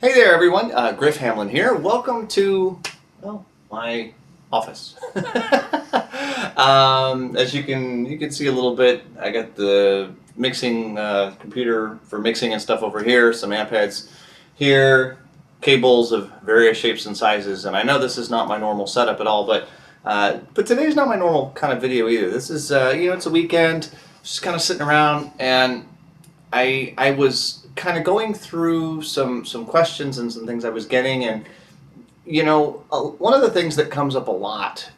Hey there, everyone. Griff Hamlin here. Welcome to, well, my office. As you can see a little bit, I got the mixing computer for mixing and stuff over here. Some amp heads here, cables of various shapes and sizes. And I know this is not my normal setup at all, but today's not my normal kind of video either. This is it's a weekend, just kind of sitting around, and I was kind of going through some questions and some things I was getting, and one of the things that comes up a lot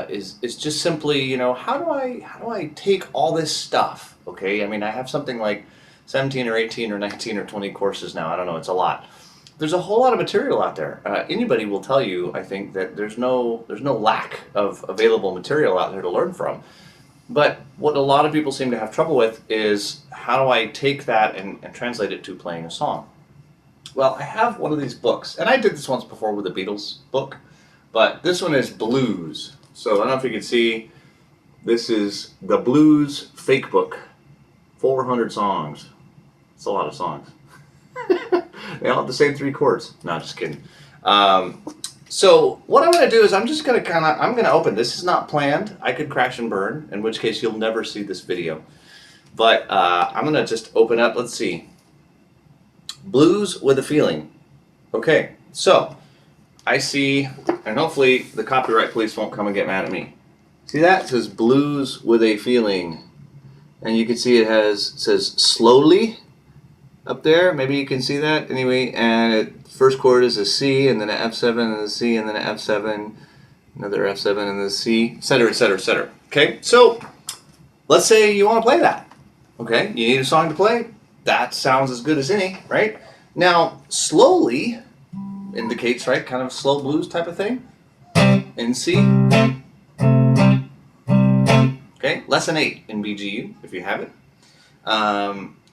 is just simply, how do I take all this stuff? Okay, I mean, I have something like 17 or 18 or 19 or 20 courses now. I don't know, it's a lot. There's a whole lot of material out there. Anybody will tell you, I think, that there's no lack of available material out there to learn from. But what a lot of people seem to have trouble with is, how do I take that and translate it to playing a song? Well, I have one of these books, and I did this once before with a Beatles book, but this one is blues. So I don't know if you can see, this is the Blues Fake Book, 400 songs. It's a lot of songs. They all have the same 3 chords. No, just kidding. So what I'm going to do is I'm going to open. This is not planned. I could crash and burn, in which case you'll never see this video. But I'm going to just open up. Let's see. Blues with a Feeling. Okay, so I see, and hopefully the copyright police won't come and get mad at me. See that? It says Blues with a Feeling. And you can see it says slowly up there. Maybe you can see that. Anyway, and first chord is a C, and then an F7, and a C, and then an F7, another F7, and then a C, etc., etc., etc. Okay, so let's say you want to play that. Okay, you need a song to play. That sounds as good as any, right? Now, slowly indicates, right, kind of slow blues type of thing. In C. Okay, lesson 8 in BGU, if you have it.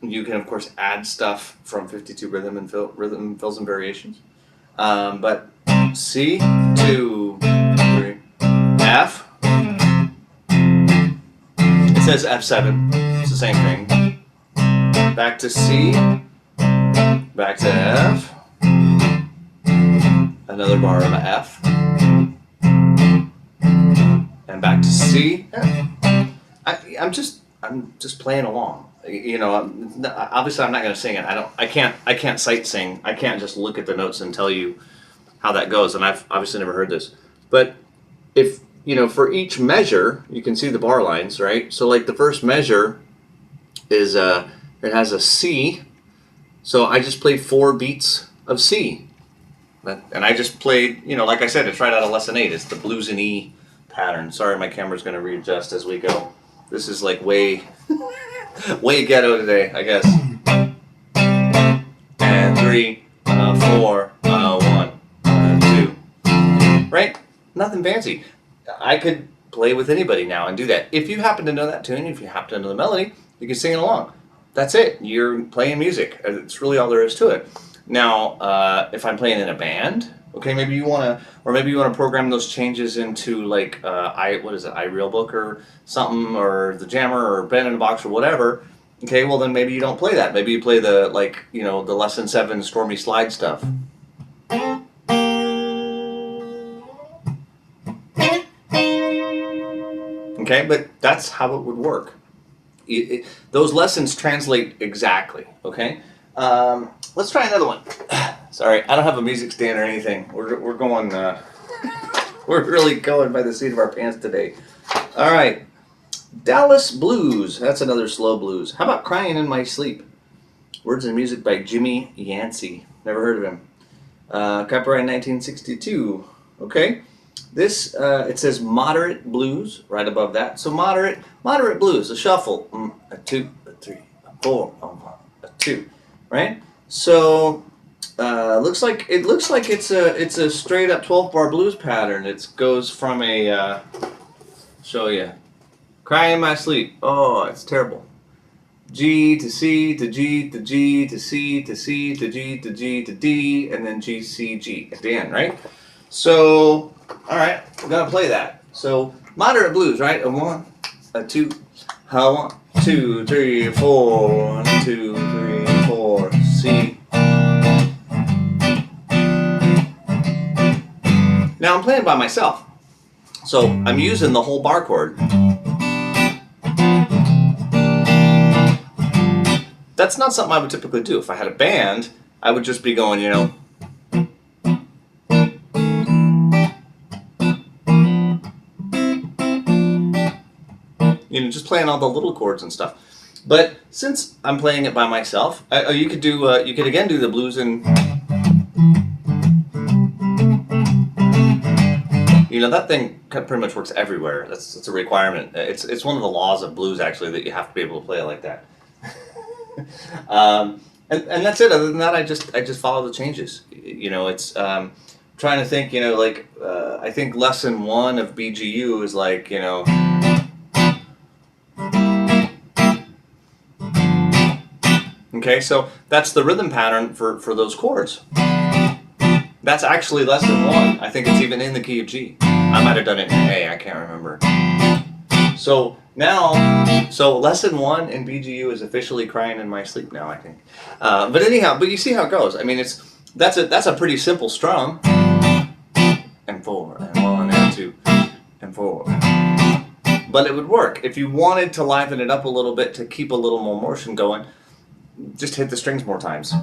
You can, of course, add stuff from 52 rhythm fills and variations. But C, 2, 3, F. It says F7. It's the same thing. Back to C. Back to F. Another bar of F. And back to C. I'm just playing along. Obviously I'm not going to sing it. I can't sight sing. I can't just look at the notes and tell you how that goes, and I've obviously never heard this. But if, for each measure, you can see the bar lines, right? So like the first measure is, it has a C, so I just played 4 beats of C. And I just played, like I said, it's right out of lesson 8. It's the blues in E pattern. Sorry, my camera's going to readjust as we go. This is like way ghetto today, I guess. And 3, 4, 1, 2. Right? Nothing fancy. I could play with anybody now and do that. If you happen to know that tune, if you happen to know the melody, you can sing it along. That's it. You're playing music. It's really all there is to it. Now, if I'm playing in a band, okay, maybe you want to program those changes into like iRealBook or something, or the Jammer or Band in a Box or whatever. Okay, well then maybe you don't play that. Maybe you play the the lesson 7 Stormy Slide stuff. Okay, but that's how it would work. Those lessons translate exactly. Okay, let's try another one. Sorry, I don't have a music stand or anything. We're going. We're really going by the seat of our pants today. All right, Dallas Blues. That's another slow blues. How about Crying in My Sleep? Words and music by Jimmy Yancey. Never heard of him. Copyright 1962. Okay, this it says moderate blues right above that. So moderate blues. A shuffle. A 2, a 3, a 4, a 2. Right. So. Looks like it's a straight up 12-bar blues pattern. It goes from a show you, Crying in My Sleep. Oh, it's terrible. G to C to G to G to C to C to G to G to D, and then G C G at the end, right? So, all right, we're gonna play that. So moderate blues, right? A 1, a 2, a 1, 2, 3, 4, 1, 2, 3, 4, C. Now I'm playing by myself, so I'm using the whole bar chord. That's not something I would typically do. If I had a band, I would just be going, just playing all the little chords and stuff. But since I'm playing it by myself, you could again do the blues and that thing pretty much works everywhere. That's a requirement. It's one of the laws of blues actually that you have to be able to play it like that. And that's it. Other than that, I just follow the changes. It's trying to think. I think lesson 1 of BGU is like Okay, so that's the rhythm pattern for those chords. That's actually lesson 1. I think it's even in the key of G. I might have done it in A, I can't remember. So lesson 1 in BGU is officially crying in my sleep now, I think. But anyhow, you see how it goes. I mean, that's a pretty simple strum. And 4, and 1, and 2, and 4. But it would work. If you wanted to liven it up a little bit to keep a little more motion going, just hit the strings more times.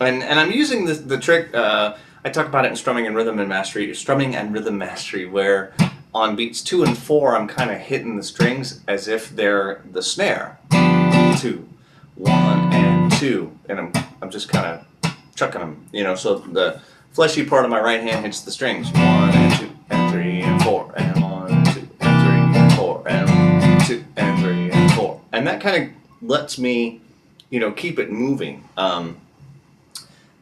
And I'm using the trick, I talk about it in Strumming and Rhythm Mastery, where on beats 2 and 4, I'm kind of hitting the strings as if they're the snare. 2, 1, and 2, and I'm just kind of chucking them, so the fleshy part of my right hand hits the strings. 1 and 2 and 3 and 4 and 1 and 2 and 3 and 4 and 1 and 2 and 3 and 4, and that kind of lets me, keep it moving.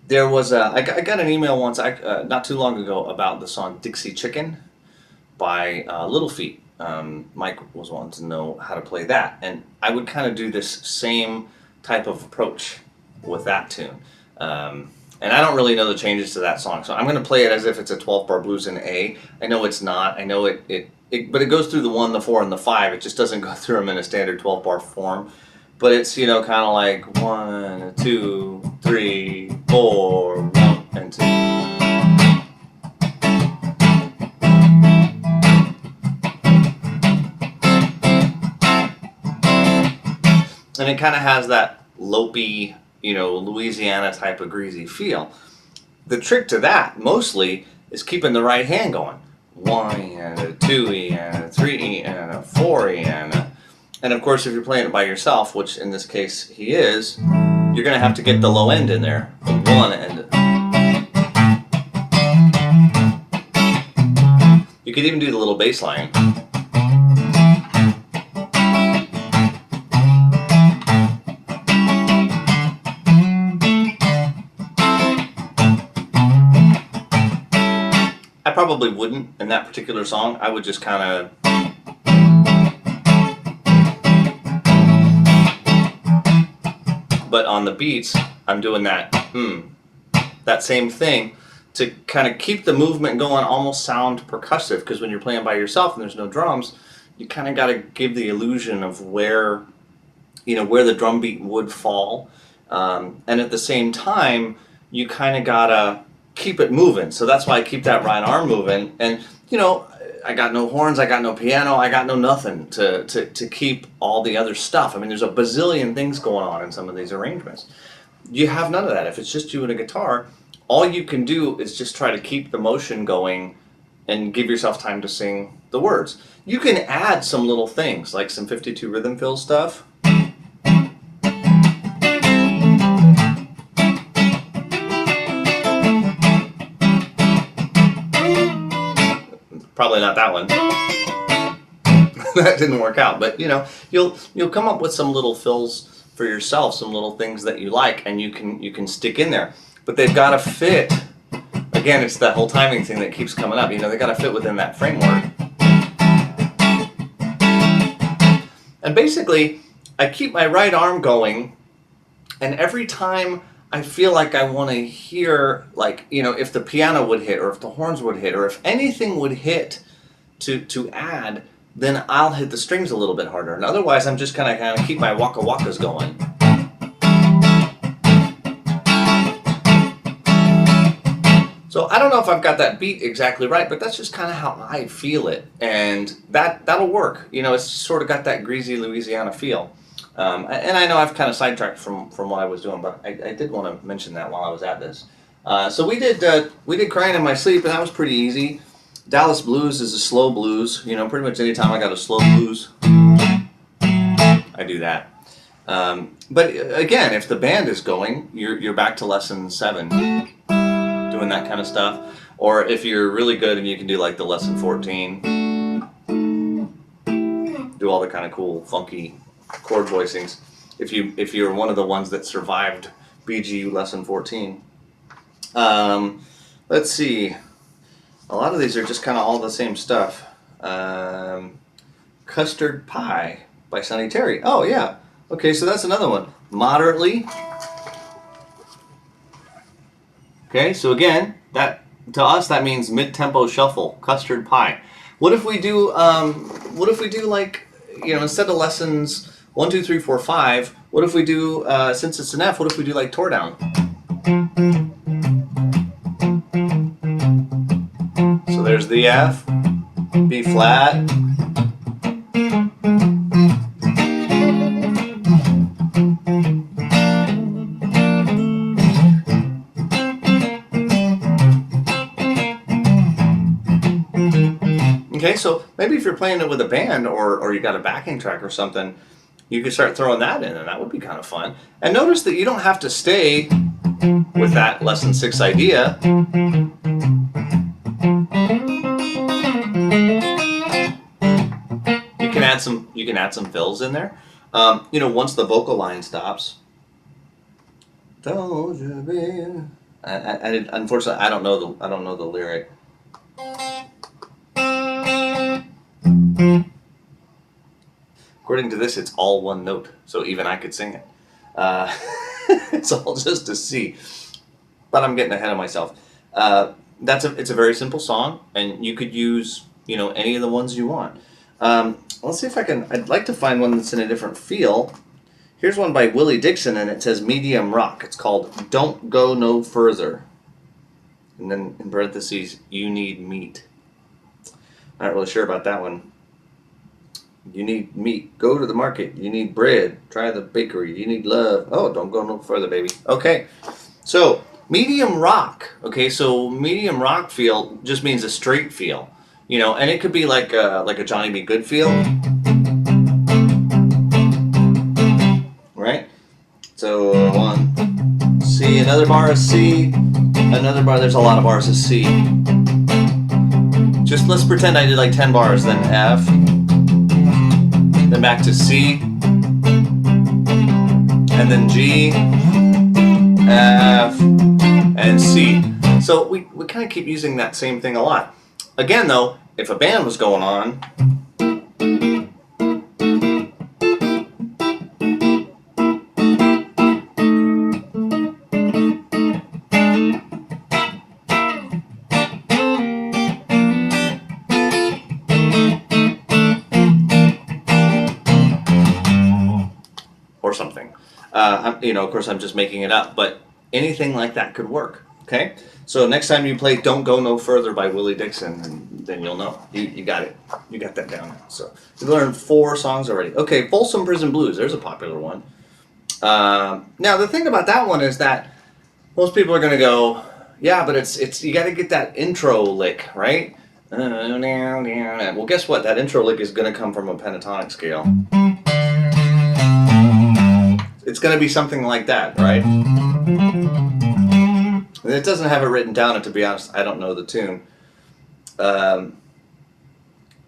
There was I got an email once, not too long ago, about the song Dixie Chicken by Little Feat. Mike was wanting to know how to play that, and I would kind of do this same type of approach with that tune. And I don't really know the changes to that song, so I'm going to play it as if it's a 12-bar blues in A. I know it's not. I know it but it goes through the 1, the 4, and the 5. It just doesn't go through them in a standard 12-bar form. But it's, kind of like 1, 2, 3, 4, 1, and 2. And it kind of has that lopey, Louisiana type of greasy feel. The trick to that, mostly, is keeping the right hand going. 1 and a 2 and a 3 and a 4 and a... And of course, if you're playing it by yourself, which in this case he is, you're going to have to get the low end in there. The 1 and... You could even do the little bass line. I probably wouldn't in that particular song. I would just kind of... But on the beats, I'm doing that same thing to kind of keep the movement going, almost sound percussive, because when you're playing by yourself and there's no drums, you kind of got to give the illusion of where the drum beat would fall, and at the same time, you kind of got to keep it moving. So that's why I keep that right arm moving, and I got no horns, I got no piano, I got no nothing to keep all the other stuff. I mean, there's a bazillion things going on in some of these arrangements. You have none of that. If it's just you and a guitar, all you can do is just try to keep the motion going and give yourself time to sing the words. You can add some little things, like some 52 rhythm fill stuff. Probably not that one. That didn't work out, but you'll come up with some little fills for yourself, some little things that you like, and you can stick in there. But they've got to fit. Again, it's that whole timing thing that keeps coming up. They got to fit within that framework. And basically, I keep my right arm going, and every time I feel like I want to hear, if the piano would hit, or if the horns would hit, or if anything would hit to add, then I'll hit the strings a little bit harder. And otherwise, I'm just kind of keep my waka wakas going. So I don't know if I've got that beat exactly right, but that's just kind of how I feel it, and that'll work. You know, it's sort of got that greasy Louisiana feel. And I know I've kind of sidetracked from what I was doing, but I did want to mention that while I was at this. So we did Crying in My Sleep, and that was pretty easy. Dallas Blues is a slow blues. You know, pretty much anytime I got a slow blues, I do that. But again, if the band is going, you're back to lesson 7, doing that kind of stuff. Or if you're really good and you can do like the lesson 14, do all the kind of cool, funky chord voicings. If you're one of the ones that survived BGU lesson 14. Let's see. A lot of these are just kind of all the same stuff. Custard Pie by Sonny Terry. Oh yeah. Okay, so that's another one. Moderately. Okay, so again, that to us that means mid-tempo shuffle. Custard Pie. What if we do? Like, you know, instead of lessons 1, 2, 3, 4, 5? What if we do? Since it's an F, what if we do like Tore Down? So there's the F, B flat. Okay, so maybe if you're playing it with a band or you got a backing track or something, you could start throwing that in, and that would be kind of fun. And notice that you don't have to stay with that lesson 6 idea. You can add some fills in there. You know, once the vocal line stops. Unfortunately, I don't know the lyric. According to this, it's all one note, so even I could sing it. It's all just a C. But I'm getting ahead of myself. It's a very simple song, and you could use, you know, any of the ones you want. Let's see if I'd like to find one that's in a different feel. Here's one by Willie Dixon, and it says medium rock. It's called Don't Go No Further. And then in parentheses, You Need Meat. Not really sure about that one. You need meat. Go to the market. You need bread. Try the bakery. You need love. Oh, don't go no further, baby. Okay. So, medium rock. Okay, so medium rock feel just means a straight feel. You know, and it could be like a Johnny B. Good feel. Right? So, 1, C, another bar of C, another bar. There's a lot of bars of C. Just let's pretend I did like 10 bars, then F. Then back to C, and then G, F, and C. So we kind of keep using that same thing a lot. Again though, if a band was going on, or something. You know, of course, I'm just making it up, but anything like that could work. Okay, so next time you play "Don't Go No Further" by Willie Dixon, and then you'll know you got it. You got that down. So you learned 4 songs already. Okay, Folsom Prison Blues. There's a popular one. Now the thing about that one is that most people are going to go, yeah, but it's you got to get that intro lick right. Well, guess what? That intro lick is going to come from a pentatonic scale. It's going to be something like that, right? And it doesn't have it written down, and to be honest, I don't know the tune.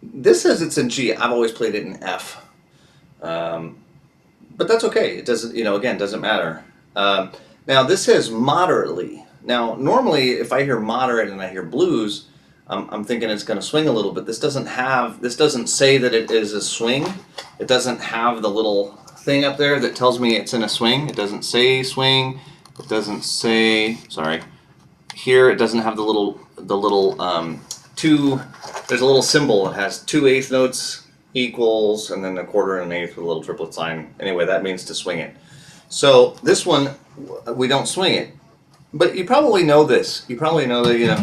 This says it's in G. I've always played it in F. But that's okay. It doesn't, you know, again, doesn't matter. Now, this says moderately. Now, normally, if I hear moderate and I hear blues, I'm thinking it's going to swing a little bit. This doesn't say that it is a swing. It doesn't have the little thing up there that tells me it's in a swing. It doesn't say swing. It doesn't say, sorry. Here it doesn't have the little there's a little symbol. It has 2 eighth notes equals, and then a quarter and an eighth with a little triplet sign. Anyway, that means to swing it. So this one, we don't swing it. But you probably know this. You probably know that, you know,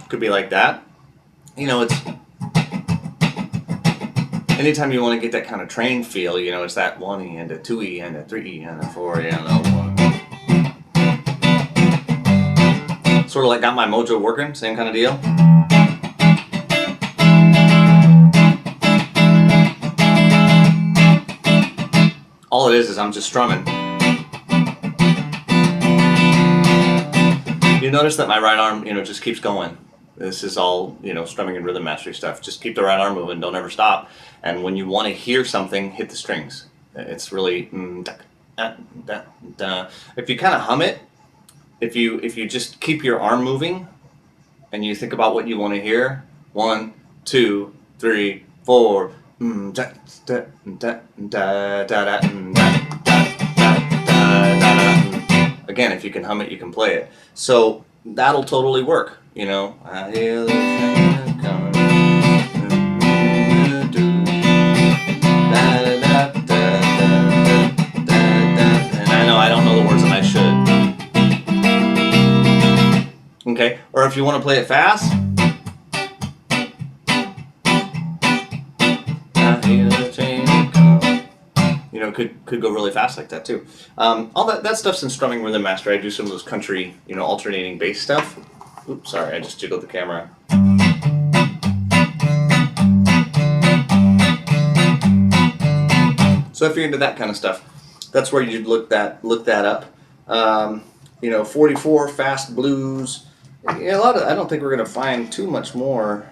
could be like that. You know, it's anytime you want to get that kind of train feel, you know, it's that 1E and a 2E and a 3E and a 4E and a 1. Sort of like Got My Mojo Working, same kind of deal. All it is I'm just strumming. You notice that my right arm, you know, just keeps going. This is all, you know, strumming and rhythm mastery stuff. Just keep the right arm moving, don't ever stop. And when you want to hear something, hit the strings. It's really if you kind of hum it, if you just keep your arm moving and you think about what you want to hear, 1, 2, 3, 4, again, if you can hum it, you can play it. So that'll totally work, you know. I hear the train coming. And I know I don't know the words and I should. Okay, or if you want to play it fast, I hear the train coming. You know, could go really fast like that too. All that stuff's in Strumming Rhythm Master. I do some of those country, you know, alternating bass stuff. Oops, sorry, I just jiggled the camera. So if you're into that kind of stuff, that's where you'd look that up. You know, 44 fast blues. Yeah, I don't think we're gonna find too much more.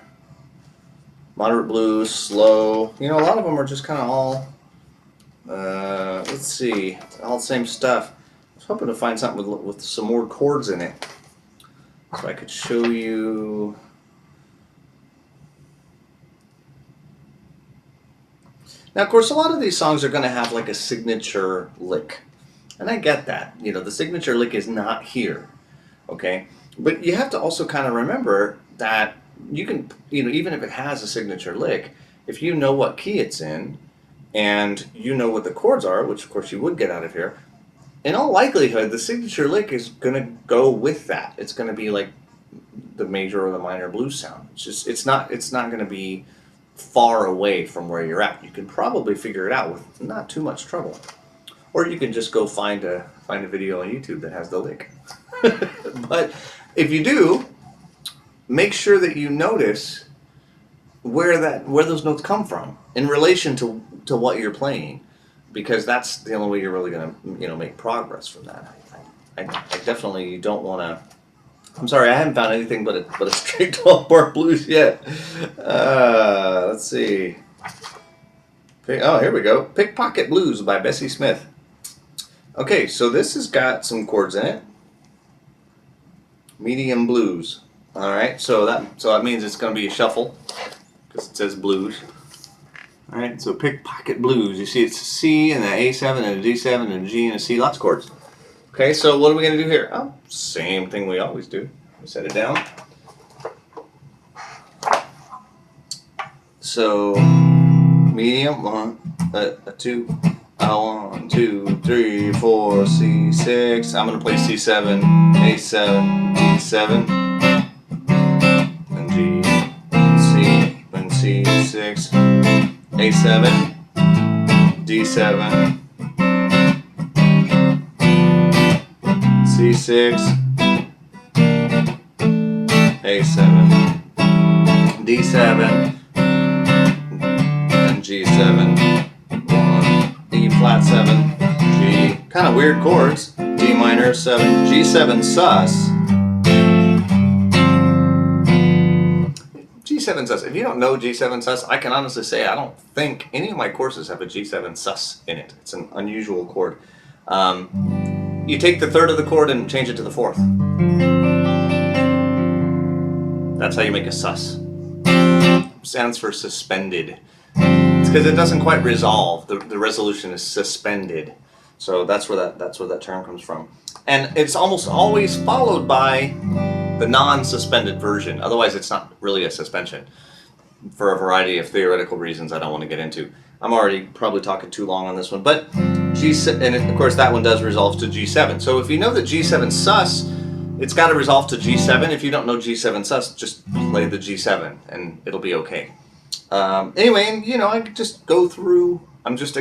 Moderate blues, slow. You know, a lot of them are just kind of all. Let's see, all the same stuff. I was hoping to find something with some more chords in it, so I could show you. Now, of course, a lot of these songs are going to have like a signature lick, and I get that. You know, the signature lick is not here, okay? But you have to also kind of remember that you can, you know, even if it has a signature lick, if you know what key it's in, and you know what the chords are, which of course you would get out of here, in all likelihood, the signature lick is going to go with that. It's going to be like the major or the minor blues sound. It's not going to be far away from where you're at. You can probably figure it out with not too much trouble. Or you can just go find a video on YouTube that has the lick. But if you do, make sure that you notice where those notes come from in relation to what you're playing, because that's the only way you're really going to, you know, make progress from that. I definitely don't want to. I'm sorry, I haven't found anything but a straight 12-bar blues yet. Let's see. Oh, here we go. Pickpocket Blues by Bessie Smith. Okay, so this has got some chords in it. Medium blues. All right, so that means it's going to be a shuffle because it says blues. All right, so Pickpocket Blues. You see, it's a C and an A7 and a D7 and a G and a C. Lots of chords. Okay, so what are we going to do here? Oh, same thing we always do. We set it down. So medium 1, 2, 1, 2, 3, 4, C6. I'm going to play C7, A7, D7, and G, C, and C6, A7, D7, C6, A7, D7, and G7, 1, E flat 7, G, kind of weird chords, D minor 7, G7 sus, G7 sus. If you don't know G7 sus, I can honestly say I don't think any of my courses have a G7 sus in it. It's an unusual chord. You take the third of the chord and change it to the fourth. That's how you make a sus. Stands for suspended. It's because it doesn't quite resolve. The resolution is suspended. So that's where that term comes from. And it's almost always followed by the non-suspended version. Otherwise, it's not really a suspension. for a variety of theoretical reasons I don't want to get into. I'm already probably talking too long on this one, but G7, and of course that one does resolve to G7. So if you know that G7 sus, it's got to resolve to G7. If you don't know G7 sus, just play the G7 and it'll be okay. Anyway, and I could just go through. I'm just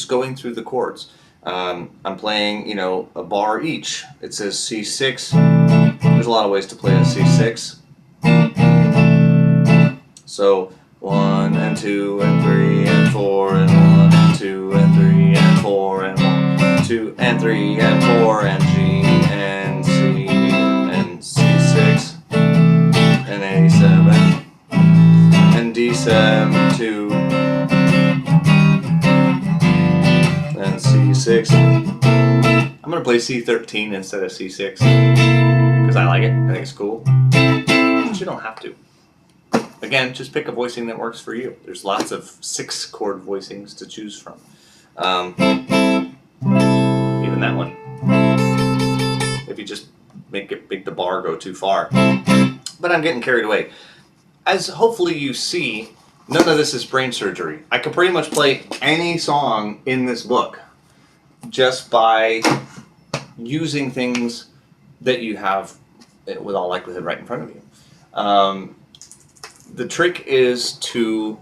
going through the chords. I'm playing, a bar each. It says C6. There's a lot of ways to play a C6. So 1 and 2 and 3 and 4 and 1 and 2 and 3 and 4 and 1, 2 and 3 and 4 and G and C and C6 and A7 and D7 2 and C6. I'm gonna play C13 instead of C6 because I like it. I think it's cool. But you don't have to. Again, just pick a voicing that works for you. There's lots of 6-chord voicings to choose from. Even that one. If you just make the bar go too far. But I'm getting carried away. As hopefully you see, none of this is brain surgery. I could pretty much play any song in this book just by using things that you have, with all likelihood, right in front of you. The trick is to,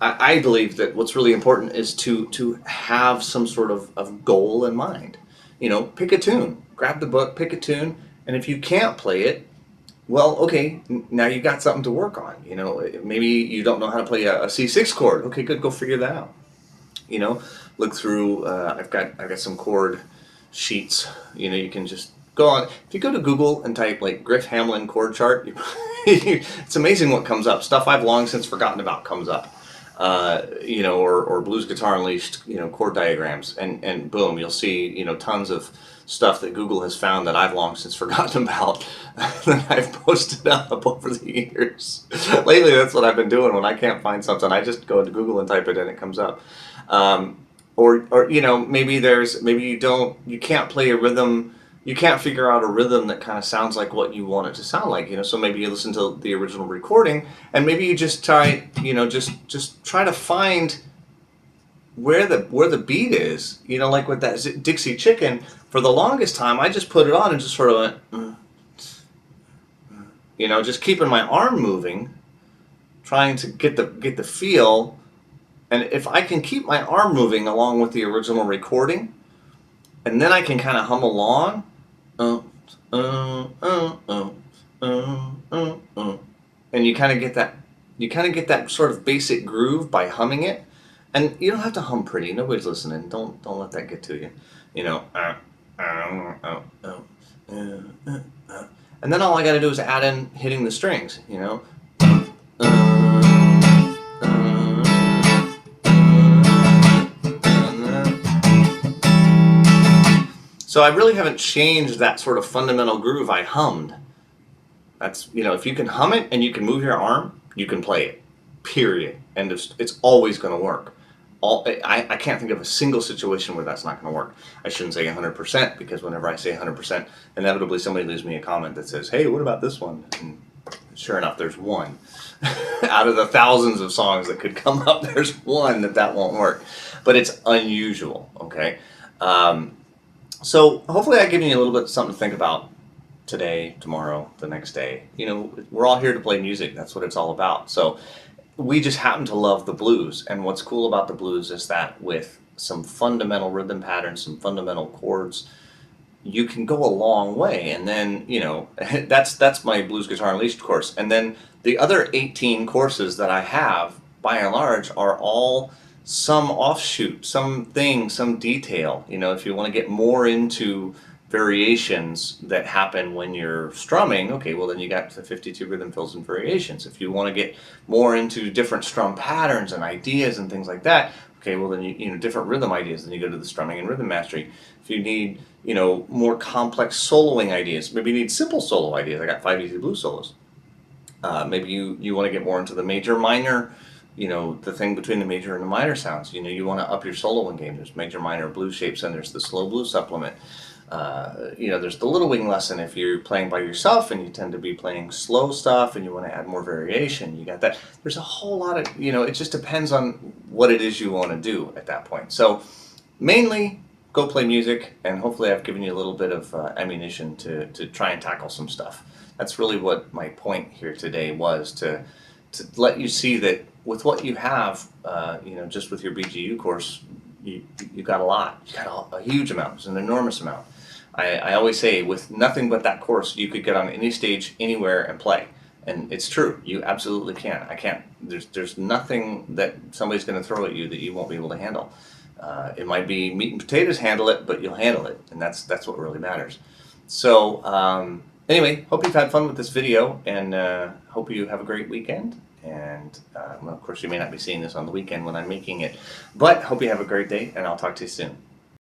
I believe that what's really important is to have some sort of goal in mind. Pick a tune, grab the book, pick a tune, and if you can't play it, well, okay, now you got something to work on. Maybe you don't know how to play a C6 chord. Okay, good, go figure that out. Look through, I've got some chord sheets. You can just go on. If you go to Google and type like Griff Hamlin chord chart, it's amazing what comes up. Stuff I've long since forgotten about comes up. Or Blues Guitar Unleashed, chord diagrams, and boom, you'll see, tons of stuff that Google has found that I've long since forgotten about that I've posted up over the years. Lately, that's what I've been doing. When I can't find something, I just go into Google and type it and it comes up. Maybe you can't play a rhythm. You can't figure out a rhythm that kind of sounds like what you want it to sound like, so maybe you listen to the original recording and maybe you just try, just try to find where the beat is, like with that Dixie Chicken. For the longest time, I just put it on and just sort of went, just keeping my arm moving, trying to get the feel. And if I can keep my arm moving along with the original recording, and then I can kind of hum along, and you kind of get that sort of basic groove by humming it, and you don't have to hum pretty. Nobody's listening. Don't let that get to you. And then all I got to do is add in hitting the strings. So I really haven't changed that sort of fundamental groove I hummed. That's, if you can hum it and you can move your arm, you can play it. Period. And it's always going to work. I can't think of a single situation where that's not going to work. I shouldn't say 100%, because whenever I say 100%, inevitably somebody leaves me a comment that says, hey, what about this one? And sure enough, there's one. Out of the thousands of songs that could come up, there's one that won't work. But it's unusual, okay? So hopefully I've given you a little bit of something to think about today, tomorrow, the next day. We're all here to play music. That's what it's all about. So we just happen to love the blues. And what's cool about the blues is that with some fundamental rhythm patterns, some fundamental chords, you can go a long way. And then, that's my Blues Guitar Unleashed course. And then the other 18 courses that I have, by and large, are all some offshoot, some detail. If you want to get more into variations that happen when you're strumming, okay, well then you got the 52 rhythm fills and variations. If you want to get more into different strum patterns and ideas and things like that, okay, well then you different rhythm ideas, then you go to the strumming and rhythm mastery. If you need, more complex soloing ideas, maybe you need simple solo ideas. I got 5 easy blues solos. Maybe you want to get more into the major minor, the thing between the major and the minor sounds. You want to up your soloing game. There's major minor blues shapes and there's the slow blues supplement. There's the little wing lesson if you're playing by yourself and you tend to be playing slow stuff and you want to add more variation. You got that. There's a whole lot of, it just depends on what it is you want to do at that point. So mainly go play music, and hopefully I've given you a little bit of ammunition to try and tackle some stuff. That's really what my point here today was, to let you see that with what you have, just with your BGU course, you got a lot. You got a huge amount. It's an enormous amount. I always say, with nothing but that course, you could get on any stage, anywhere, and play. And it's true. You absolutely can. I can't. There's nothing that somebody's going to throw at you that you won't be able to handle. It might be meat and potatoes, handle it, but you'll handle it, and that's what really matters. So anyway, hope you've had fun with this video, and hope you have a great weekend. And well, of course, you may not be seeing this on the weekend when I'm making it, but hope you have a great day, and I'll talk to you soon.